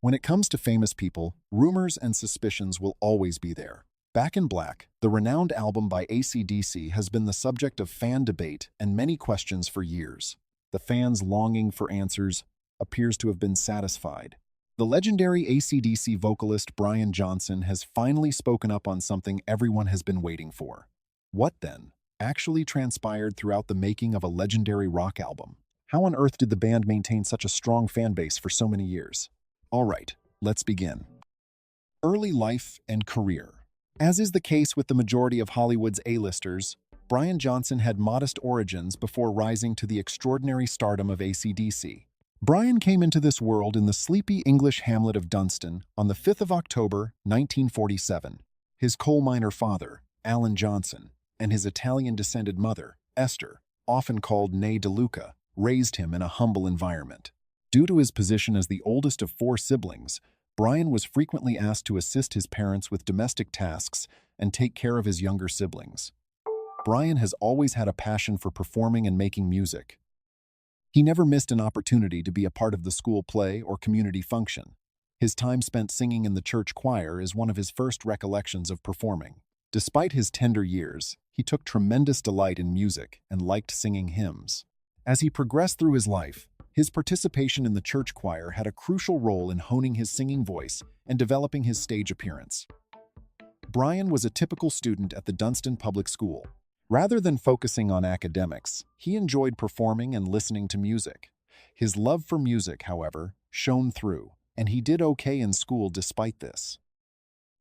When it comes to famous people, rumors and suspicions will always be there. Back in Black, the renowned album by ACDC has been the subject of fan debate and many questions for years. The fans' longing for answers appears to have been satisfied. The legendary ACDC vocalist Brian Johnson has finally spoken up on something everyone has been waiting for. What, then, actually transpired throughout the making of a legendary rock album? How on earth did the band maintain such a strong fan base for so many years? All right, let's begin. Early life and career. As is the case with the majority of Hollywood's A-listers, Brian Johnson had modest origins before rising to the extraordinary stardom of ACDC. Brian came into this world in the sleepy English hamlet of Dunston on the 5th of October, 1947. His coal miner father, Alan Johnson, and his Italian-descended mother, Esther, often called Née DeLuca, raised him in a humble environment. Due to his position as the oldest of 4 siblings, Brian was frequently asked to assist his parents with domestic tasks and take care of his younger siblings. Brian has always had a passion for performing and making music. He never missed an opportunity to be a part of the school play or community function. His time spent singing in the church choir is one of his first recollections of performing. Despite his tender years, he took tremendous delight in music and liked singing hymns. As he progressed through his life, his participation in the church choir had a crucial role in honing his singing voice and developing his stage appearance. Brian was a typical student at the Dunston Public School. Rather than focusing on academics, he enjoyed performing and listening to music. His love for music, however, shone through, and he did okay in school despite this.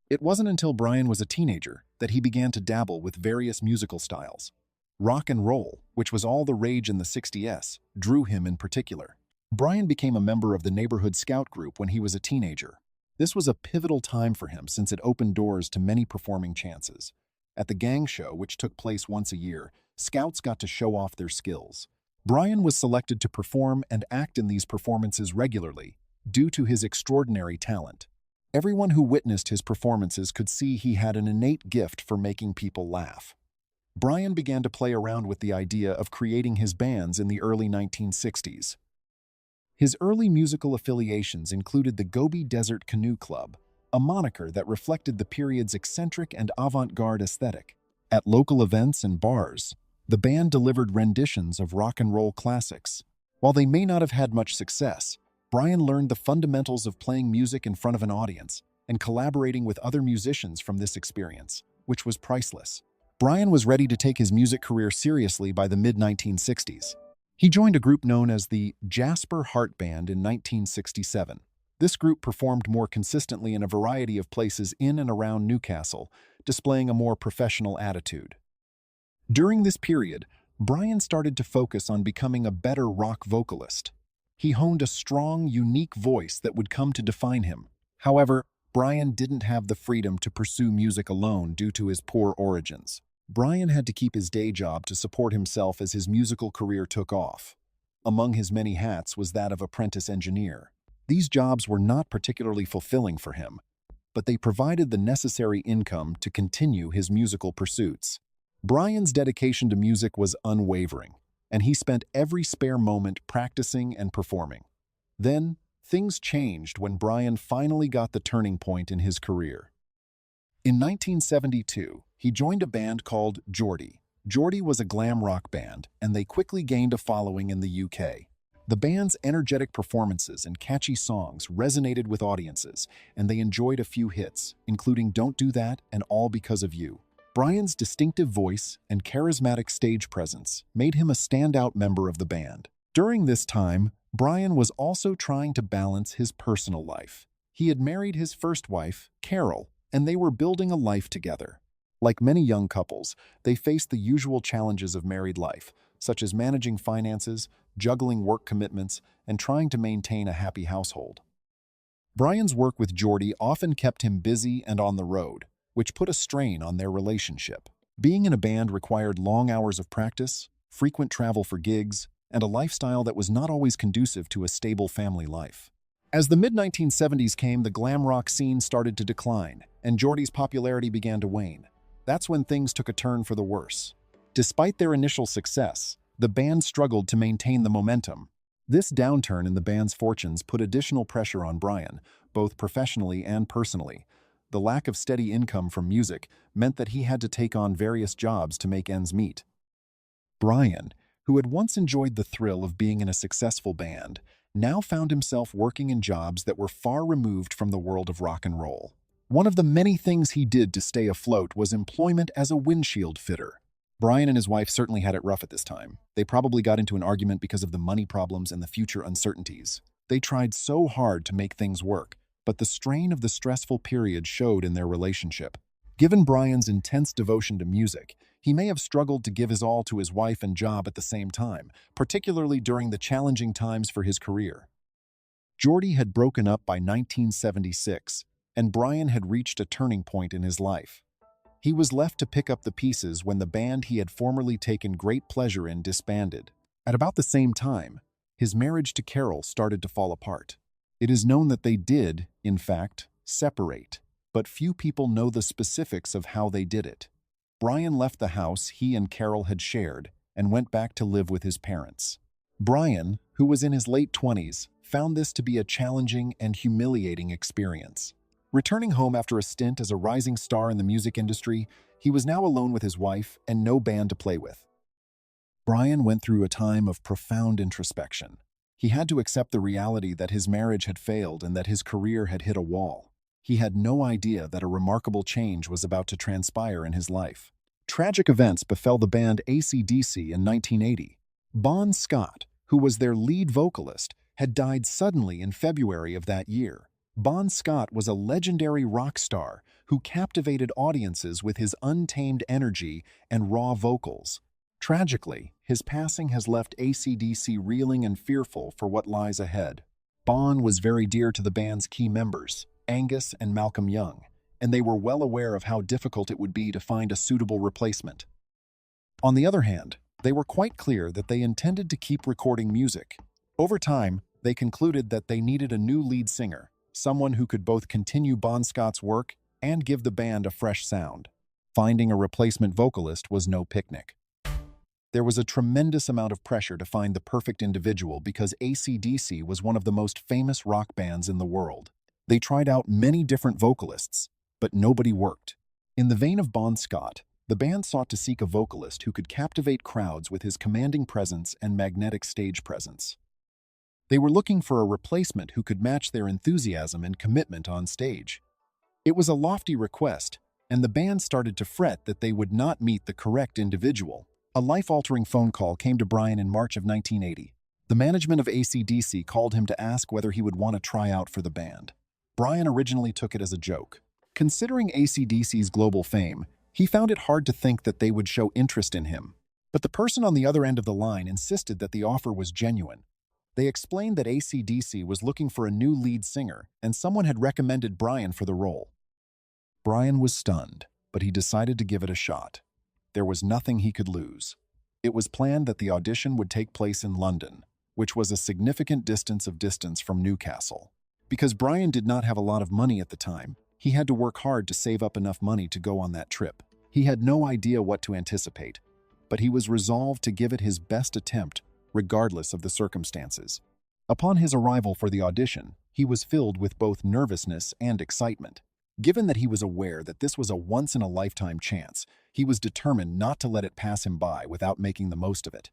It wasn't until Brian was a teenager that he began to dabble with various musical styles. Rock and roll, which was all the rage in the 60s, drew him in particular. Brian became a member of the neighborhood scout group when he was a teenager. This was a pivotal time for him since it opened doors to many performing chances. At the gang show, which took place once a year, scouts got to show off their skills. Brian was selected to perform and act in these performances regularly, due to his extraordinary talent. Everyone who witnessed his performances could see he had an innate gift for making people laugh. Brian began to play around with the idea of creating his bands in the early 1960s. His early musical affiliations included the Gobi Desert Canoe Club, a moniker that reflected the period's eccentric and avant-garde aesthetic. At local events and bars, the band delivered renditions of rock and roll classics. While they may not have had much success, Brian learned the fundamentals of playing music in front of an audience and collaborating with other musicians from this experience, which was priceless. Brian was ready to take his music career seriously by the mid-1960s. He joined a group known as the Jasper Hart Band in 1967. This group performed more consistently in a variety of places in and around Newcastle, displaying a more professional attitude. During this period, Brian started to focus on becoming a better rock vocalist. He honed a strong, unique voice that would come to define him. However, Brian didn't have the freedom to pursue music alone due to his poor origins. Brian had to keep his day job to support himself as his musical career took off. Among his many hats was that of apprentice engineer. These jobs were not particularly fulfilling for him, but they provided the necessary income to continue his musical pursuits. Brian's dedication to music was unwavering, and he spent every spare moment practicing and performing. Then, things changed when Brian finally got the turning point in his career. In 1972, he joined a band called Geordie. Geordie was a glam rock band, and they quickly gained a following in the UK. The band's energetic performances and catchy songs resonated with audiences, and they enjoyed a few hits, including Don't Do That and All Because of You. Brian's distinctive voice and charismatic stage presence made him a standout member of the band. During this time, Brian was also trying to balance his personal life. He had married his first wife, Carol, and they were building a life together. Like many young couples, they faced the usual challenges of married life, such as managing finances, juggling work commitments, and trying to maintain a happy household. Brian's work with Geordie often kept him busy and on the road, which put a strain on their relationship. Being in a band required long hours of practice, frequent travel for gigs, and a lifestyle that was not always conducive to a stable family life. As the mid-1970s came, the glam rock scene started to decline, and Geordie's popularity began to wane. That's when things took a turn for the worse. Despite their initial success, the band struggled to maintain the momentum. This downturn in the band's fortunes put additional pressure on Brian, both professionally and personally. The lack of steady income from music meant that he had to take on various jobs to make ends meet. Brian, who had once enjoyed the thrill of being in a successful band, now found himself working in jobs that were far removed from the world of rock and roll. One of the many things he did to stay afloat was employment as a windshield fitter. Brian and his wife certainly had it rough at this time. They probably got into an argument because of the money problems and the future uncertainties. They tried so hard to make things work, but the strain of the stressful period showed in their relationship. Given Brian's intense devotion to music, he may have struggled to give his all to his wife and job at the same time, particularly during the challenging times for his career. Geordie had broken up by 1976, and Brian had reached a turning point in his life. He was left to pick up the pieces when the band he had formerly taken great pleasure in disbanded. At about the same time, his marriage to Carol started to fall apart. It is known that they did, in fact, separate, but few people know the specifics of how they did it. Brian left the house he and Carol had shared and went back to live with his parents. Brian, who was in his late 20s, found this to be a challenging and humiliating experience. Returning home after a stint as a rising star in the music industry, he was now alone with his wife and no band to play with. Brian went through a time of profound introspection. He had to accept the reality that his marriage had failed and that his career had hit a wall. He had no idea that a remarkable change was about to transpire in his life. Tragic events befell the band ACDC in 1980. Bon Scott, who was their lead vocalist, had died suddenly in February of that year. Bon Scott was a legendary rock star who captivated audiences with his untamed energy and raw vocals. Tragically, his passing has left ACDC reeling and fearful for what lies ahead. Bon was very dear to the band's key members, Angus and Malcolm Young, and they were well aware of how difficult it would be to find a suitable replacement. On the other hand, they were quite clear that they intended to keep recording music. Over time, they concluded that they needed a new lead singer, someone who could both continue Bon Scott's work and give the band a fresh sound. Finding a replacement vocalist was no picnic. There was a tremendous amount of pressure to find the perfect individual because AC/DC was one of the most famous rock bands in the world. They tried out many different vocalists, but nobody worked. In the vein of Bon Scott, the band sought to seek a vocalist who could captivate crowds with his commanding presence and magnetic stage presence. They were looking for a replacement who could match their enthusiasm and commitment on stage. It was a lofty request, and the band started to fret that they would not meet the correct individual. A life-altering phone call came to Brian in March of 1980. The management of AC/DC called him to ask whether he would want to try out for the band. Brian originally took it as a joke. Considering AC/DC's global fame, he found it hard to think that they would show interest in him. But the person on the other end of the line insisted that the offer was genuine. They explained that AC/DC was looking for a new lead singer, and someone had recommended Brian for the role. Brian was stunned, but he decided to give it a shot. There was nothing he could lose. It was planned that the audition would take place in London, which was a significant distance from Newcastle. Because Brian did not have a lot of money at the time, he had to work hard to save up enough money to go on that trip. He had no idea what to anticipate, but he was resolved to give it his best attempt, regardless of the circumstances. Upon his arrival for the audition, he was filled with both nervousness and excitement. Given that he was aware that this was a once-in-a-lifetime chance, he was determined not to let it pass him by without making the most of it.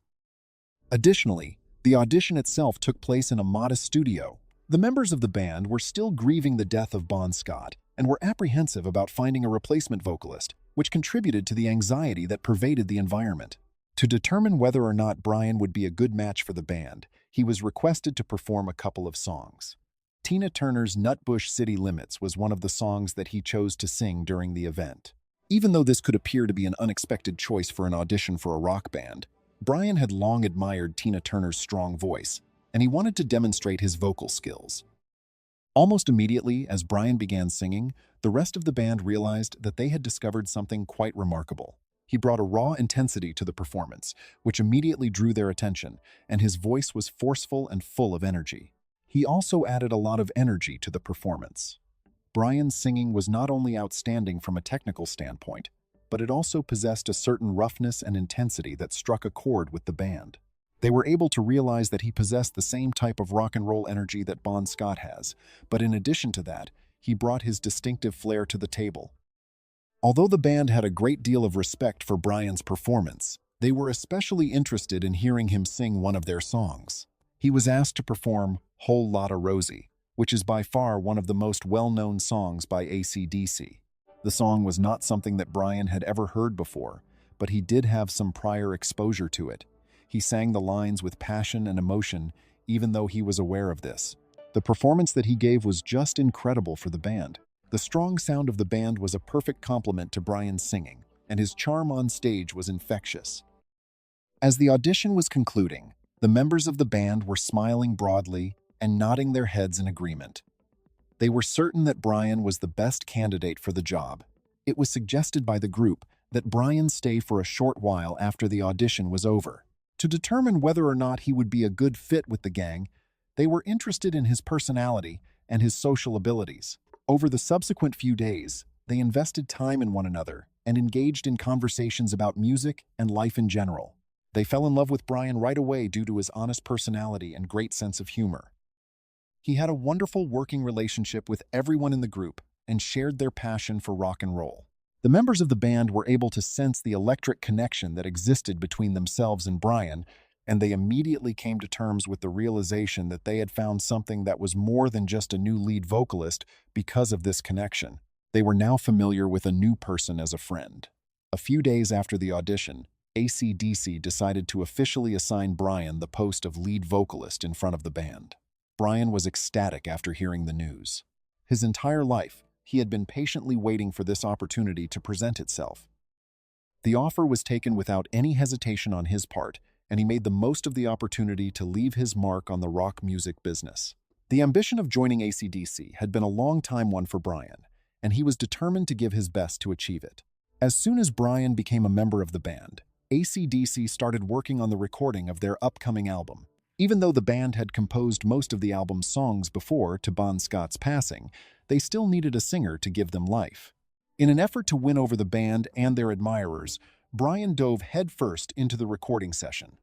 Additionally, the audition itself took place in a modest studio. The members of the band were still grieving the death of Bon Scott and were apprehensive about finding a replacement vocalist, which contributed to the anxiety that pervaded the environment. To determine whether or not Brian would be a good match for the band, he was requested to perform a couple of songs. Tina Turner's Nutbush City Limits was one of the songs that he chose to sing during the event. Even though this could appear to be an unexpected choice for an audition for a rock band, Brian had long admired Tina Turner's strong voice, and he wanted to demonstrate his vocal skills. Almost immediately, as Brian began singing, the rest of the band realized that they had discovered something quite remarkable. He brought a raw intensity to the performance, which immediately drew their attention, and his voice was forceful and full of energy. He also added a lot of energy to the performance. Brian's singing was not only outstanding from a technical standpoint, but it also possessed a certain roughness and intensity that struck a chord with the band. They were able to realize that he possessed the same type of rock and roll energy that Bon Scott has, but in addition to that, he brought his distinctive flair to the table. Although the band had a great deal of respect for Brian's performance, they were especially interested in hearing him sing one of their songs. He was asked to perform Whole Lotta Rosie, which is by far one of the most well-known songs by ACDC. The song was not something that Brian had ever heard before, but he did have some prior exposure to it. He sang the lines with passion and emotion, even though he was aware of this. The performance that he gave was just incredible for the band. The strong sound of the band was a perfect complement to Brian's singing, and his charm on stage was infectious. As the audition was concluding, the members of the band were smiling broadly and nodding their heads in agreement. They were certain that Brian was the best candidate for the job. It was suggested by the group that Brian stay for a short while after the audition was over. To determine whether or not he would be a good fit with the gang, they were interested in his personality and his social abilities. Over the subsequent few days, they invested time in one another and engaged in conversations about music and life in general. They fell in love with Brian right away due to his honest personality and great sense of humor. He had a wonderful working relationship with everyone in the group and shared their passion for rock and roll. The members of the band were able to sense the electric connection that existed between themselves and Brian, and they immediately came to terms with the realization that they had found something that was more than just a new lead vocalist because of this connection. They were now familiar with a new person as a friend. A few days after the audition, ACDC decided to officially assign Brian the post of lead vocalist in front of the band. Brian was ecstatic after hearing the news. His entire life, he had been patiently waiting for this opportunity to present itself. The offer was taken without any hesitation on his part, and he made the most of the opportunity to leave his mark on the rock music business. The ambition of joining ACDC had been a long-time one for Brian, and he was determined to give his best to achieve it. As soon as Brian became a member of the band, ACDC started working on the recording of their upcoming album. Even though the band had composed most of the album's songs before to Bon Scott's passing, they still needed a singer to give them life. In an effort to win over the band and their admirers, Brian dove headfirst into the recording session.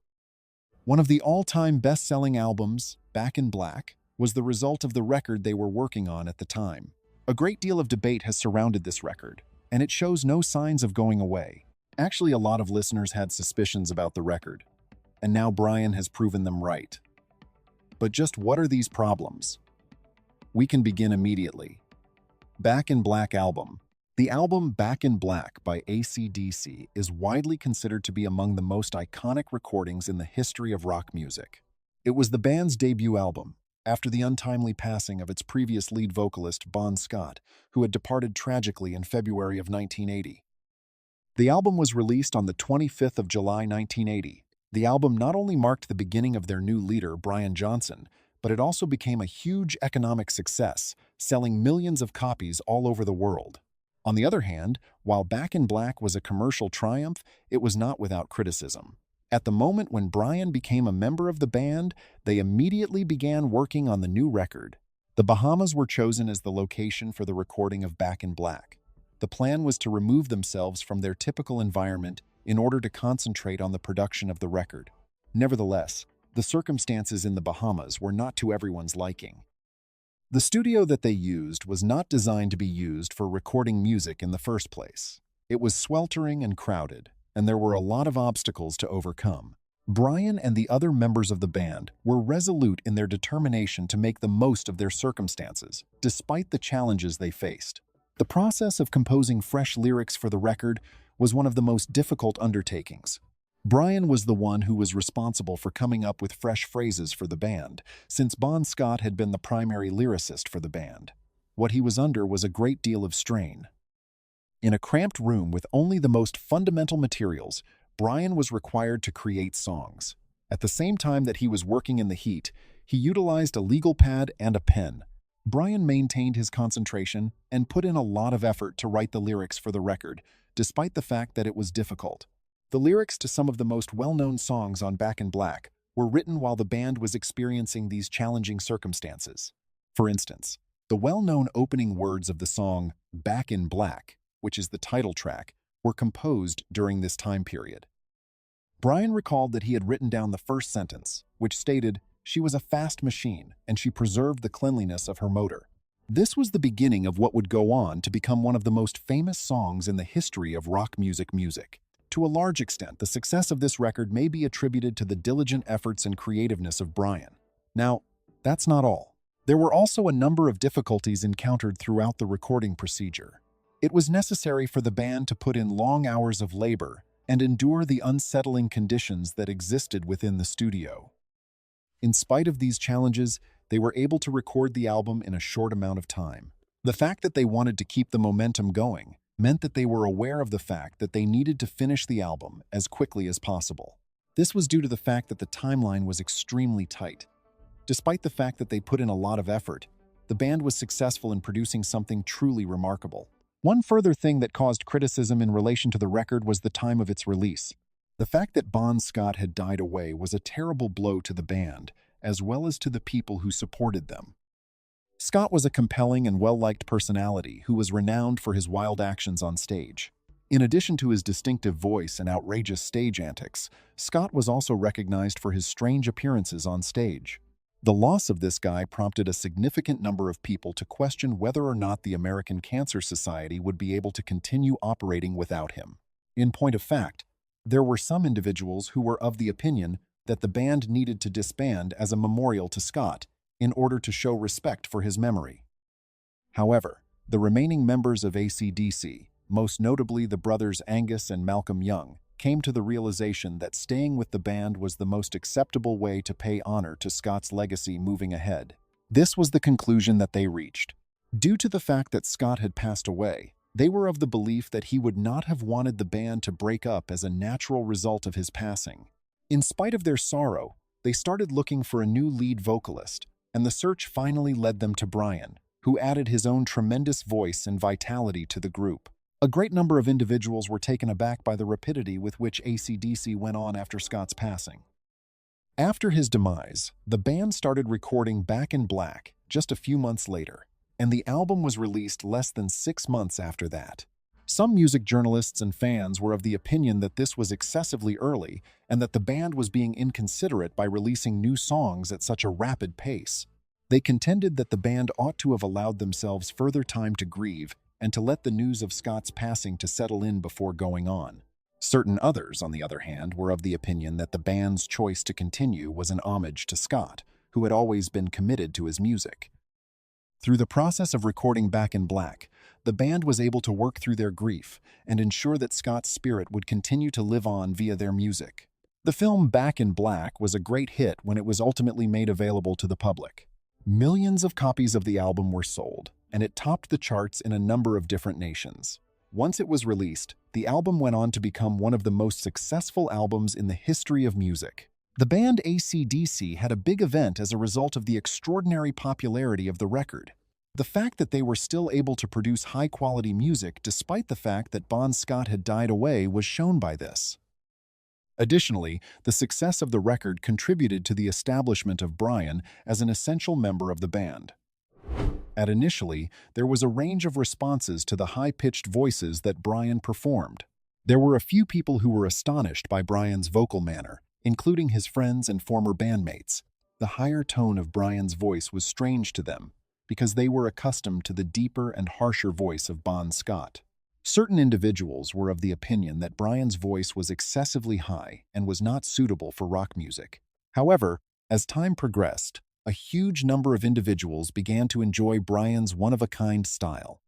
One of the all-time best-selling albums, Back in Black, was the result of the record they were working on at the time. A great deal of debate has surrounded this record, and it shows no signs of going away. Actually, a lot of listeners had suspicions about the record, and now Brian has proven them right. But just what are these problems? We can begin immediately. Back in Black album. The album Back in Black by ACDC is widely considered to be among the most iconic recordings in the history of rock music. It was the band's debut album, after the untimely passing of its previous lead vocalist, Bon Scott, who had departed tragically in February of 1980. The album was released on the 25th of July 1980. The album not only marked the beginning of their new leader, Brian Johnson, but it also became a huge economic success, selling millions of copies all over the world. On the other hand, while Back in Black was a commercial triumph, it was not without criticism. At the moment when Brian became a member of the band, they immediately began working on the new record. The Bahamas were chosen as the location for the recording of Back in Black. The plan was to remove themselves from their typical environment in order to concentrate on the production of the record. Nevertheless, the circumstances in the Bahamas were not to everyone's liking. The studio that they used was not designed to be used for recording music in the first place. It was sweltering and crowded, and there were a lot of obstacles to overcome. Brian and the other members of the band were resolute in their determination to make the most of their circumstances, despite the challenges they faced. The process of composing fresh lyrics for the record was one of the most difficult undertakings. Brian was the one who was responsible for coming up with fresh phrases for the band, since Bon Scott had been the primary lyricist for the band. What he was under was a great deal of strain. In a cramped room with only the most fundamental materials, Brian was required to create songs. At the same time that he was working in the heat, he utilized a legal pad and a pen. Brian maintained his concentration and put in a lot of effort to write the lyrics for the record, despite the fact that it was difficult. The lyrics to some of the most well-known songs on Back in Black were written while the band was experiencing these challenging circumstances. For instance, the well-known opening words of the song Back in Black, which is the title track, were composed during this time period. Brian recalled that he had written down the first sentence, which stated, "She was a fast machine, and she preserved the cleanliness of her motor." This was the beginning of what would go on to become one of the most famous songs in the history of rock music. To a large extent, the success of this record may be attributed to the diligent efforts and creativeness of Brian. Now, that's not all. There were also a number of difficulties encountered throughout the recording procedure. It was necessary for the band to put in long hours of labor and endure the unsettling conditions that existed within the studio. In spite of these challenges, they were able to record the album in a short amount of time. The fact that they wanted to keep the momentum going meant that they were aware of the fact that they needed to finish the album as quickly as possible. This was due to the fact that the timeline was extremely tight. Despite the fact that they put in a lot of effort, the band was successful in producing something truly remarkable. One further thing that caused criticism in relation to the record was the time of its release. The fact that Bon Scott had died away was a terrible blow to the band, as well as to the people who supported them. Scott was a compelling and well-liked personality who was renowned for his wild actions on stage. In addition to his distinctive voice and outrageous stage antics, Scott was also recognized for his strange appearances on stage. The loss of this guy prompted a significant number of people to question whether or not the American Cancer Society would be able to continue operating without him. In point of fact, there were some individuals who were of the opinion that the band needed to disband as a memorial to Scott in order to show respect for his memory. However, the remaining members of ACDC, most notably the brothers Angus and Malcolm Young, came to the realization that staying with the band was the most acceptable way to pay honor to Scott's legacy moving ahead. This was the conclusion that they reached. Due to the fact that Scott had passed away, they were of the belief that he would not have wanted the band to break up as a natural result of his passing. In spite of their sorrow, they started looking for a new lead vocalist, and the search finally led them to Brian, who added his own tremendous voice and vitality to the group. A great number of individuals were taken aback by the rapidity with which AC/DC went on after Scott's passing. After his demise, the band started recording Back in Black just a few months later, and the album was released less than 6 months after that. Some music journalists and fans were of the opinion that this was excessively early and that the band was being inconsiderate by releasing new songs at such a rapid pace. They contended that the band ought to have allowed themselves further time to grieve and to let the news of Scott's passing to settle in before going on. Certain others, on the other hand, were of the opinion that the band's choice to continue was an homage to Scott, who had always been committed to his music. Through the process of recording Back in Black, the band was able to work through their grief and ensure that Scott's spirit would continue to live on via their music. The film Back in Black was a great hit when it was ultimately made available to the public. Millions of copies of the album were sold, and it topped the charts in a number of different nations. Once it was released, the album went on to become one of the most successful albums in the history of music. The band AC/DC had a big event as a result of the extraordinary popularity of the record. The fact that they were still able to produce high-quality music despite the fact that Bon Scott had died away was shown by this. Additionally, the success of the record contributed to the establishment of Brian as an essential member of the band. Initially, there was a range of responses to the high-pitched voices that Brian performed. There were a few people who were astonished by Brian's vocal manner, including his friends and former bandmates. The higher tone of Brian's voice was strange to them, because they were accustomed to the deeper and harsher voice of Bon Scott. Certain individuals were of the opinion that Brian's voice was excessively high and was not suitable for rock music. However, as time progressed, a huge number of individuals began to enjoy Brian's one-of-a-kind style.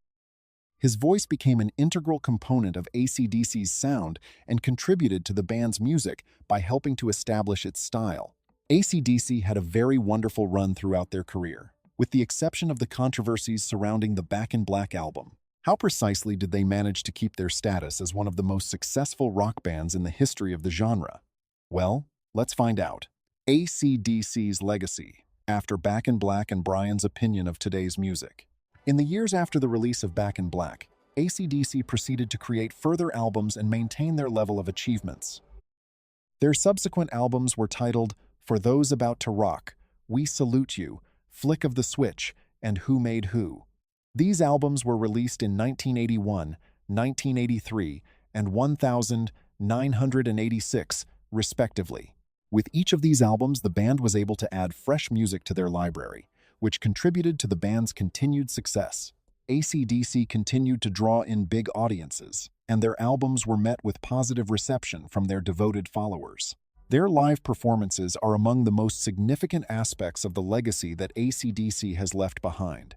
His voice became an integral component of AC/DC's sound and contributed to the band's music by helping to establish its style. AC/DC had a very wonderful run throughout their career, with the exception of the controversies surrounding the Back in Black album. How precisely did they manage to keep their status as one of the most successful rock bands in the history of the genre? Well, let's find out. AC/DC's legacy, after Back in Black and Brian's opinion of today's music. In the years after the release of Back in Black, AC/DC proceeded to create further albums and maintain their level of achievements. Their subsequent albums were titled For Those About to Rock, We Salute You, Flick of the Switch, and Who Made Who. These albums were released in 1981, 1983, and 1986, respectively. With each of these albums, the band was able to add fresh music to their library, which contributed to the band's continued success. AC/DC continued to draw in big audiences, and their albums were met with positive reception from their devoted followers. Their live performances are among the most significant aspects of the legacy that AC/DC has left behind.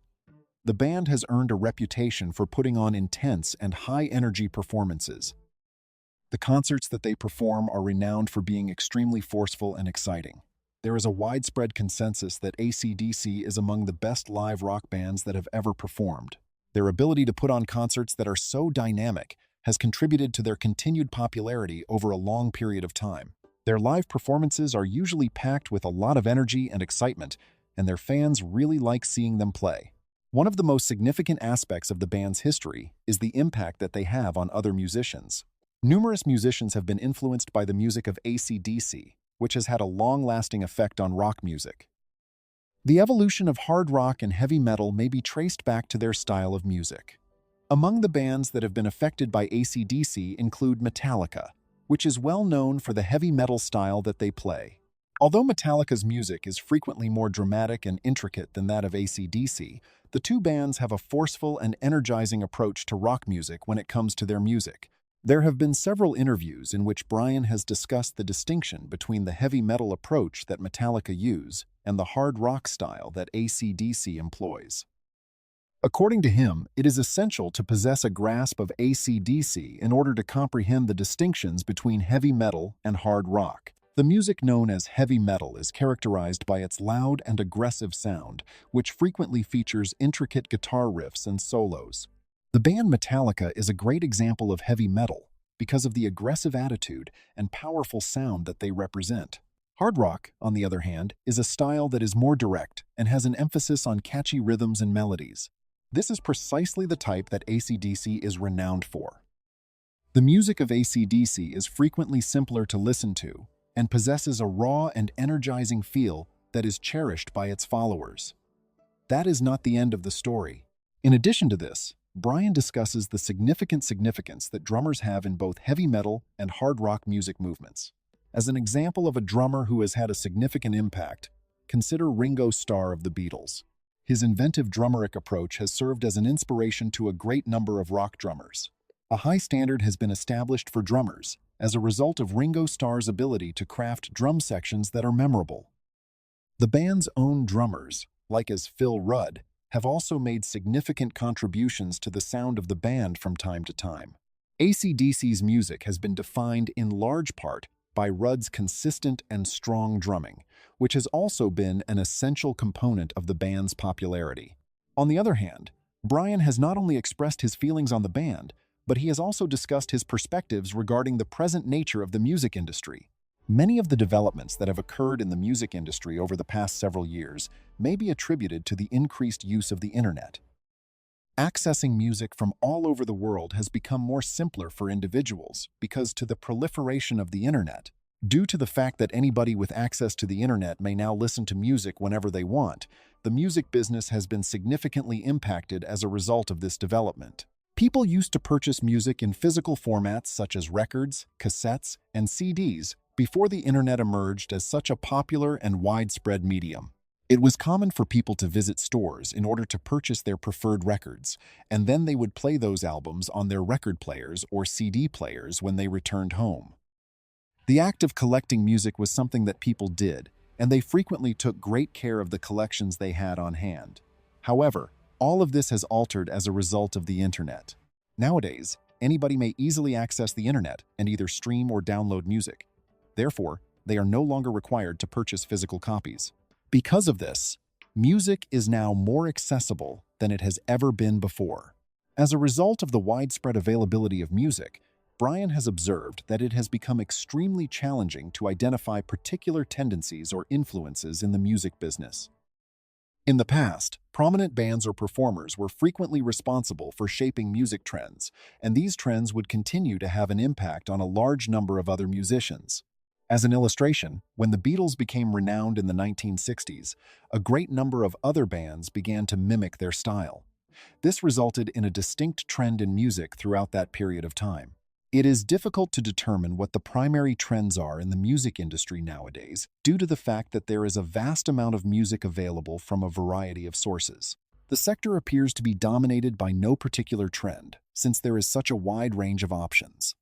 The band has earned a reputation for putting on intense and high-energy performances. The concerts that they perform are renowned for being extremely forceful and exciting. There is a widespread consensus that AC/DC is among the best live rock bands that have ever performed. Their ability to put on concerts that are so dynamic has contributed to their continued popularity over a long period of time. Their live performances are usually packed with a lot of energy and excitement, and their fans really like seeing them play. One of the most significant aspects of the band's history is the impact that they have on other musicians. Numerous musicians have been influenced by the music of AC/DC, which has had a long-lasting effect on rock music. The evolution of hard rock and heavy metal may be traced back to their style of music. Among the bands that have been affected by AC/DC include Metallica, which is well known for the heavy metal style that they play. Although Metallica's music is frequently more dramatic and intricate than that of AC/DC, the two bands have a forceful and energizing approach to rock music when it comes to their music. There have been several interviews in which Brian has discussed the distinction between the heavy metal approach that Metallica use and the hard rock style that AC/DC employs. According to him, it is essential to possess a grasp of AC/DC in order to comprehend the distinctions between heavy metal and hard rock. The music known as heavy metal is characterized by its loud and aggressive sound, which frequently features intricate guitar riffs and solos. The band Metallica is a great example of heavy metal because of the aggressive attitude and powerful sound that they represent. Hard rock, on the other hand, is a style that is more direct and has an emphasis on catchy rhythms and melodies. This is precisely the type that AC/DC is renowned for. The music of AC/DC is frequently simpler to listen to and possesses a raw and energizing feel that is cherished by its followers. That is not the end of the story. In addition to this, Brian discusses the significance that drummers have in both heavy metal and hard rock music movements. As an example of a drummer who has had a significant impact, consider Ringo Starr of the Beatles. His inventive drummeric approach has served as an inspiration to a great number of rock drummers. A high standard has been established for drummers as a result of Ringo Starr's ability to craft drum sections that are memorable. The band's own drummers, like as Phil Rudd, have also made significant contributions to the sound of the band from time to time. AC/DC's music has been defined in large part by Rudd's consistent and strong drumming, which has also been an essential component of the band's popularity. On the other hand, Brian has not only expressed his feelings on the band, but he has also discussed his perspectives regarding the present nature of the music industry. Many of the developments that have occurred in the music industry over the past several years may be attributed to the increased use of the internet. Accessing music from all over the world has become more simpler for individuals because to the proliferation of the internet. Due to the fact that anybody with access to the internet may now listen to music whenever they want, the music business has been significantly impacted as a result of this development. People used to purchase music in physical formats such as records, cassettes, and CDs before the internet emerged as such a popular and widespread medium. It was common for people to visit stores in order to purchase their preferred records, and then they would play those albums on their record players or CD players when they returned home. The act of collecting music was something that people did, and they frequently took great care of the collections they had on hand. However, all of this has altered as a result of the internet. Nowadays, anybody may easily access the internet and either stream or download music. Therefore, they are no longer required to purchase physical copies. Because of this, music is now more accessible than it has ever been before. As a result of the widespread availability of music, Brian has observed that it has become extremely challenging to identify particular tendencies or influences in the music business. In the past, prominent bands or performers were frequently responsible for shaping music trends, and these trends would continue to have an impact on a large number of other musicians. As an illustration, when the Beatles became renowned in the 1960s, a great number of other bands began to mimic their style. This resulted in a distinct trend in music throughout that period of time. It is difficult to determine what the primary trends are in the music industry nowadays due to the fact that there is a vast amount of music available from a variety of sources. The sector appears to be dominated by no particular trend, since there is such a wide range of options.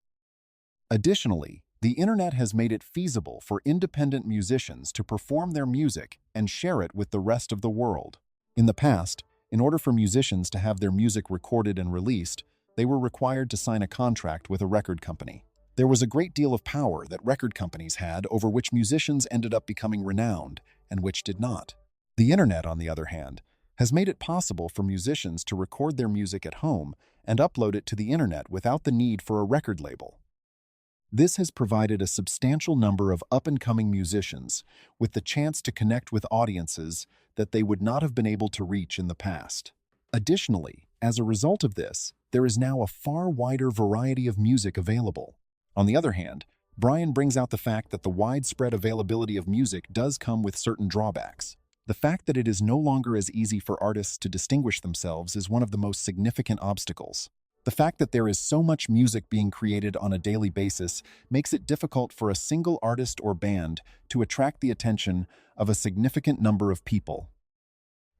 Additionally, the internet has made it feasible for independent musicians to perform their music and share it with the rest of the world. In the past, in order for musicians to have their music recorded and released, they were required to sign a contract with a record company. There was a great deal of power that record companies had over which musicians ended up becoming renowned and which did not. The internet, on the other hand, has made it possible for musicians to record their music at home and upload it to the internet without the need for a record label. This has provided a substantial number of up-and-coming musicians with the chance to connect with audiences that they would not have been able to reach in the past. Additionally, as a result of this, there is now a far wider variety of music available. On the other hand, Brian brings out the fact that the widespread availability of music does come with certain drawbacks. The fact that it is no longer as easy for artists to distinguish themselves is one of the most significant obstacles. The fact that there is so much music being created on a daily basis makes it difficult for a single artist or band to attract the attention of a significant number of people.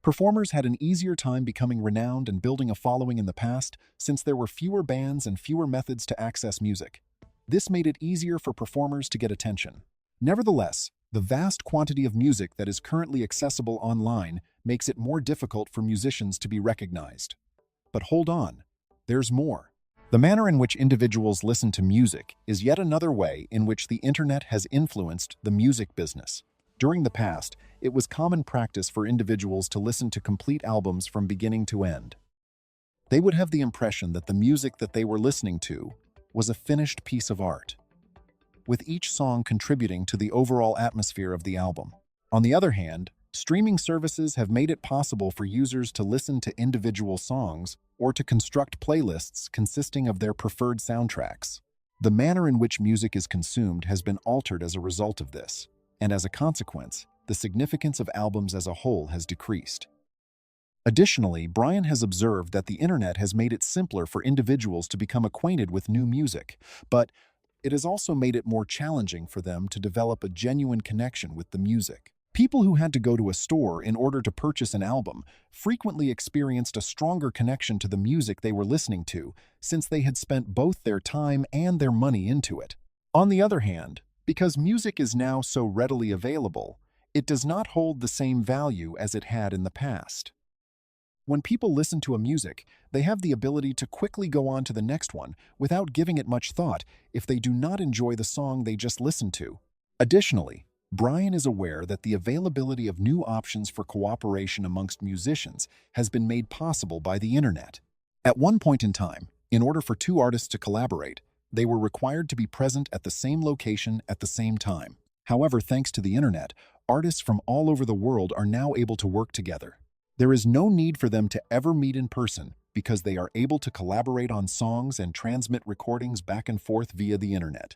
Performers had an easier time becoming renowned and building a following in the past since there were fewer bands and fewer methods to access music. This made it easier for performers to get attention. Nevertheless, the vast quantity of music that is currently accessible online makes it more difficult for musicians to be recognized. But hold on. There's more. The manner in which individuals listen to music is yet another way in which the internet has influenced the music business. During the past, it was common practice for individuals to listen to complete albums from beginning to end. They would have the impression that the music that they were listening to was a finished piece of art, with each song contributing to the overall atmosphere of the album. On the other hand, streaming services have made it possible for users to listen to individual songs or to construct playlists consisting of their preferred soundtracks. The manner in which music is consumed has been altered as a result of this, and as a consequence, the significance of albums as a whole has decreased. Additionally, Brian has observed that the internet has made it simpler for individuals to become acquainted with new music, but it has also made it more challenging for them to develop a genuine connection with the music. People who had to go to a store in order to purchase an album frequently experienced a stronger connection to the music they were listening to since they had spent both their time and their money into it. On the other hand, because music is now so readily available, it does not hold the same value as it had in the past. When people listen to a music, they have the ability to quickly go on to the next one without giving it much thought if they do not enjoy the song they just listened to. Additionally, Brian is aware that the availability of new options for cooperation amongst musicians has been made possible by the internet. At one point in time, in order for two artists to collaborate, they were required to be present at the same location at the same time. However, thanks to the internet, artists from all over the world are now able to work together. There is no need for them to ever meet in person because they are able to collaborate on songs and transmit recordings back and forth via the internet.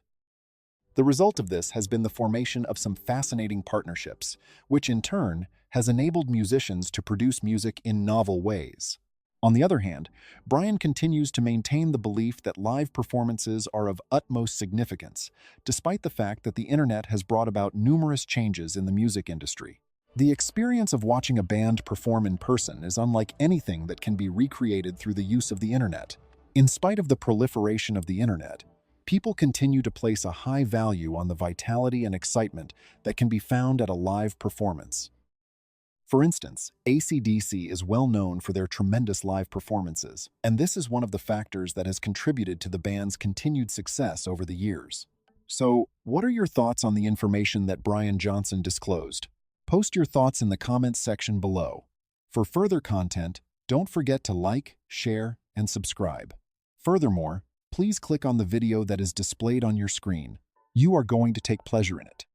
The result of this has been the formation of some fascinating partnerships, which in turn has enabled musicians to produce music in novel ways. On the other hand, Brian continues to maintain the belief that live performances are of utmost significance, despite the fact that the internet has brought about numerous changes in the music industry. The experience of watching a band perform in person is unlike anything that can be recreated through the use of the internet. In spite of the proliferation of the internet, people continue to place a high value on the vitality and excitement that can be found at a live performance. For instance, ACDC is well known for their tremendous live performances, and this is one of the factors that has contributed to the band's continued success over the years. So, what are your thoughts on the information that Brian Johnson disclosed? Post your thoughts in the comments section below. For further content, don't forget to like, share, and subscribe. Furthermore, please click on the video that is displayed on your screen. You are going to take pleasure in it.